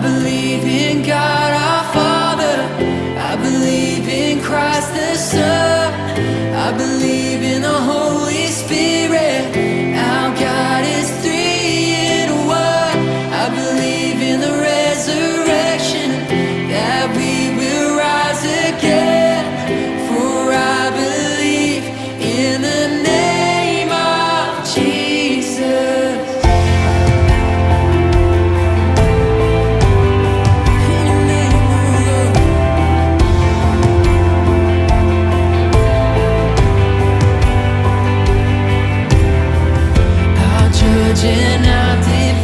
believe in God our Father, I believe in Christ the Son, I believe in the Holy Spirit, our God is three in one. I believe in the resurrection, that we will rise again, for I believe in the name of Jesus. Judging out the